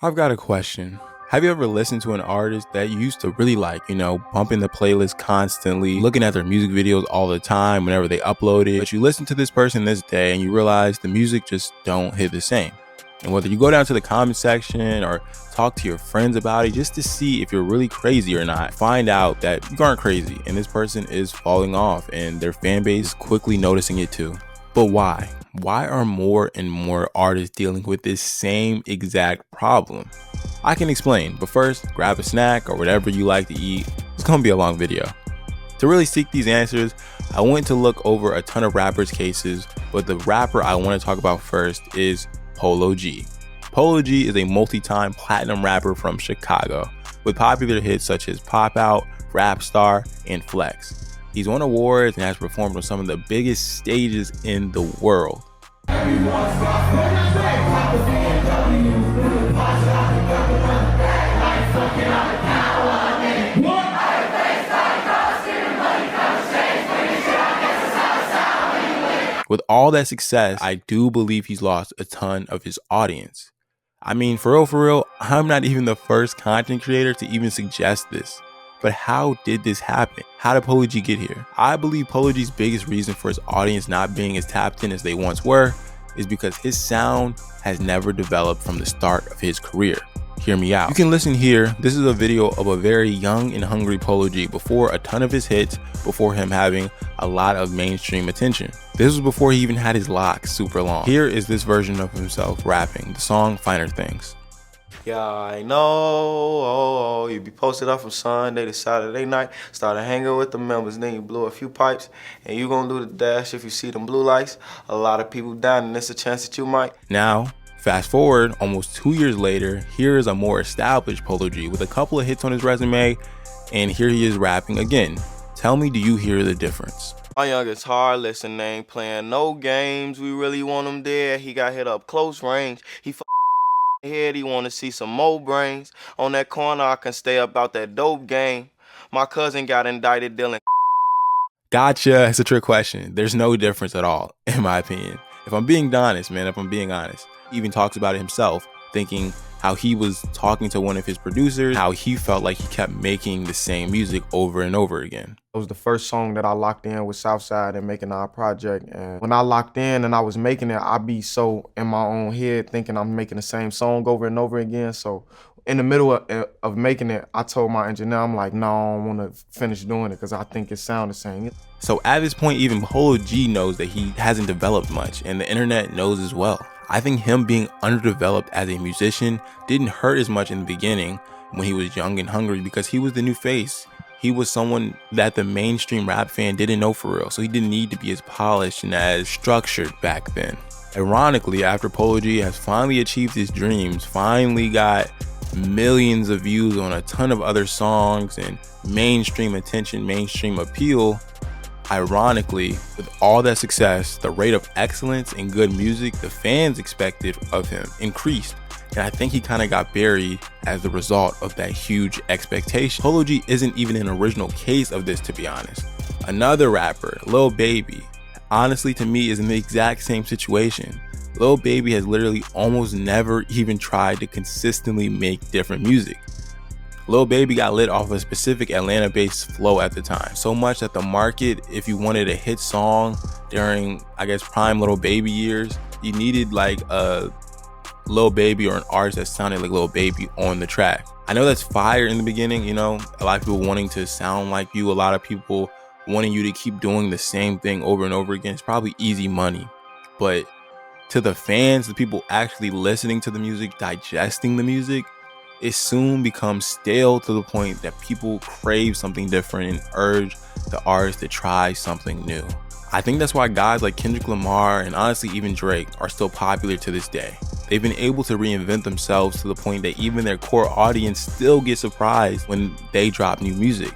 I've got a question. Have you ever listened to an artist that you used to really like, bumping the playlist constantly, looking at their music videos all the time whenever they upload it, but you listen to this person this day and you realize the music just don't hit the same? And whether you go down to the comment section or talk to your friends about it just to see if you're really crazy or not, find out that you aren't crazy and this person is falling off and their fan base is quickly noticing it too. But why? Why are more and more artists dealing with this same exact problem? I can explain, but first, grab a snack or whatever you like to eat. It's gonna be a long video. To really seek these answers, I went to look over a ton of rappers' cases, but the rapper I want to talk about first is Polo G. Polo G is a multi-time platinum rapper from Chicago, with popular hits such as Pop Out, Rap Star, and Flex. He's won awards and has performed on some of the biggest stages in the world. With all that success, I do believe he's lost a ton of his audience. I mean, for real, I'm not even the first content creator to even suggest this. But how did this happen? How did Polo G get here? I believe Polo G's biggest reason for his audience not being as tapped in as they once were is because his sound has never developed from the start of his career. Hear me out. You can listen here. This is a video of a very young and hungry Polo G before a ton of his hits, before him having a lot of mainstream attention. This was before he even had his locks super long. Here is this version of himself rapping the song Finer Things. Yeah, I know, you be posted up from Sunday to Saturday night, started hanging with the members, then you blew a few pipes, and you gonna do the dash if you see them blue lights. A lot of people down, and there's a chance that you might. Now, fast forward almost 2 years later, here is a more established Polo G with a couple of hits on his resume, and here he is rapping again. Tell me, do you hear the difference? My youngest hard listen, ain't playing no games, we really want him there. He got hit up close range, he head, he wanna see some more brains. On that corner, I can stay about that dope game. My cousin got indicted dealing. Gotcha. It's a trick question. There's no difference at all, in my opinion. If I'm being honest, he even talks about it himself, thinking how he was talking to one of his producers, how he felt like he kept making the same music over and over again. It was the first song that I locked in with Southside and making our project. And when I locked in and I was making it, I'd be so in my own head thinking I'm making the same song over and over again. So in the middle of making it, I told my engineer, I'm like, no, I don't want to finish doing it because I think it sounds the same. So at this point, even Polo G knows that he hasn't developed much, and the internet knows as well. I think him being underdeveloped as a musician didn't hurt as much in the beginning when he was young and hungry because he was the new face. He was someone that the mainstream rap fan didn't know for real, so he didn't need to be as polished and as structured back then. Ironically, after Polo G has finally achieved his dreams, finally got millions of views on a ton of other songs and mainstream attention, mainstream appeal, ironically, with all that success, the rate of excellence and good music the fans expected of him increased. And I think he kind of got buried as the result of that huge expectation. Polo G isn't even an original case of this, to be honest. Another rapper, Lil Baby, honestly to me is in the exact same situation. Lil Baby has literally almost never even tried to consistently make different music. Lil Baby got lit off a specific Atlanta-based flow at the time, so much that the market, if you wanted a hit song during, prime Lil Baby years, you needed like a Lil Baby or an artist that sounded like Lil Baby on the track. I know that's fire in the beginning, a lot of people wanting to sound like you, a lot of people wanting you to keep doing the same thing over and over again. It's probably easy money, but to the fans, the people actually listening to the music, digesting the music, it soon becomes stale to the point that people crave something different and urge the artist to try something new. I think that's why guys like Kendrick Lamar and honestly even Drake are still popular to this day. They've been able to reinvent themselves to the point that even their core audience still gets surprised when they drop new music.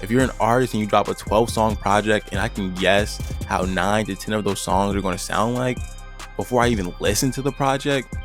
If you're an artist and you drop a 12-song project and I can guess how 9 to 10 of those songs are going to sound like before I even listen to the project,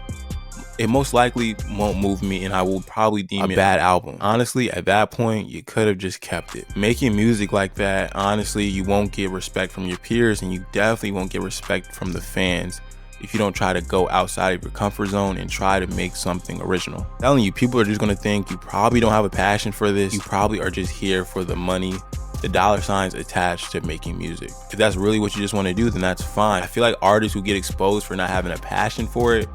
it most likely won't move me and I will probably deem it a bad album. Honestly, at that point, you could have just kept it. Making music like that, honestly, you won't get respect from your peers and you definitely won't get respect from the fans. if you don't try to go outside of your comfort zone and try to make something original. I'm telling you, people are just gonna think you probably don't have a passion for this. You probably are just here for the money, the dollar signs attached to making music. If that's really what you just want to do, then that's fine. I feel like artists who get exposed for not having a passion for it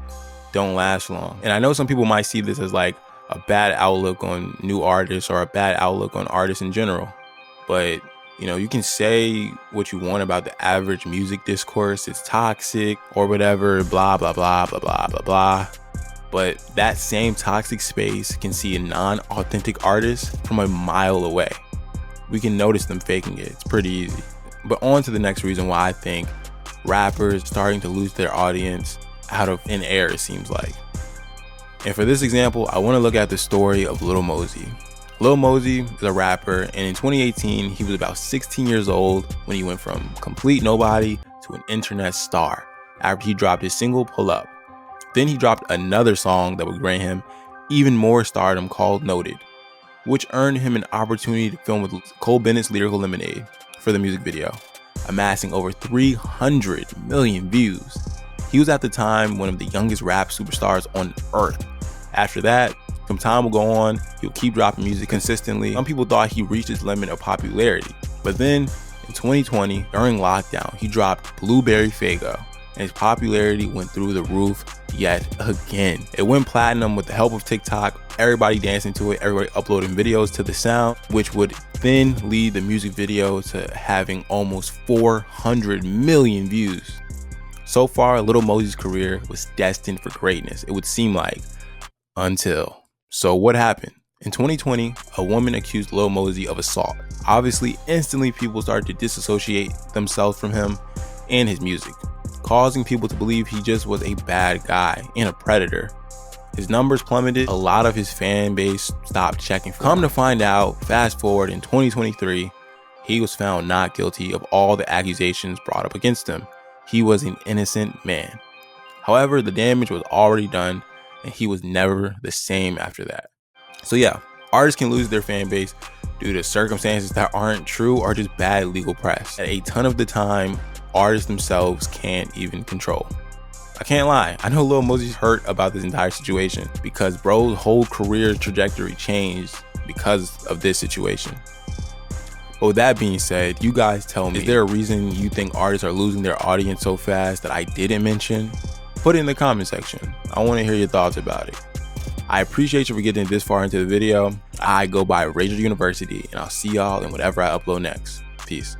don't last long. And I know some people might see this as like a bad outlook on new artists or a bad outlook on artists in general. But you know, you can say what you want about the average music discourse, it's toxic or whatever, blah, blah, blah, blah, blah, blah, blah. But that same toxic space can see a non-authentic artist from a mile away. We can notice them faking it. It's pretty easy. But on to the next reason why I think rappers starting to lose their audience out of thin air, it seems like. And for this example, I want to look at the story of Lil Mosey. Lil Mosey is a rapper, and in 2018, he was about 16 years old when he went from complete nobody to an internet star after he dropped his single Pull Up. Then he dropped another song that would grant him even more stardom called Noted, which earned him an opportunity to film with Cole Bennett's Lyrical Lemonade for the music video, amassing over 300 million views. He was at the time one of the youngest rap superstars on earth. After that, some time will go on, he'll keep dropping music consistently. Some people thought he reached his limit of popularity. But then, in 2020, during lockdown, he dropped Blueberry Faygo, and his popularity went through the roof yet again. It went platinum with the help of TikTok, everybody dancing to it, everybody uploading videos to the sound, which would then lead the music video to having almost 400 million views. So far, Lil Mosey's career was destined for greatness, it would seem like, until. So what happened? In 2020, a woman accused Lil Mosey of assault. Obviously, instantly people started to disassociate themselves from him and his music, causing people to believe he just was a bad guy and a predator. His numbers plummeted, a lot of his fan base stopped checking for him. Come to find out, fast forward in 2023, he was found not guilty of all the accusations brought up against him. He was an innocent man. However, the damage was already done, and he was never the same after that. So yeah, artists can lose their fan base due to circumstances that aren't true or just bad legal press that a ton of the time artists themselves can't even control. I can't lie, I know Lil Mosey's hurt about this entire situation because bro's whole career trajectory changed because of this situation. But with that being said, you guys tell me, is there a reason you think artists are losing their audience so fast that I didn't mention? Put it in the comment section. I want to hear your thoughts about it. I appreciate you for getting this far into the video. I go by RagerUniversity, and I'll see y'all in whatever I upload next. Peace.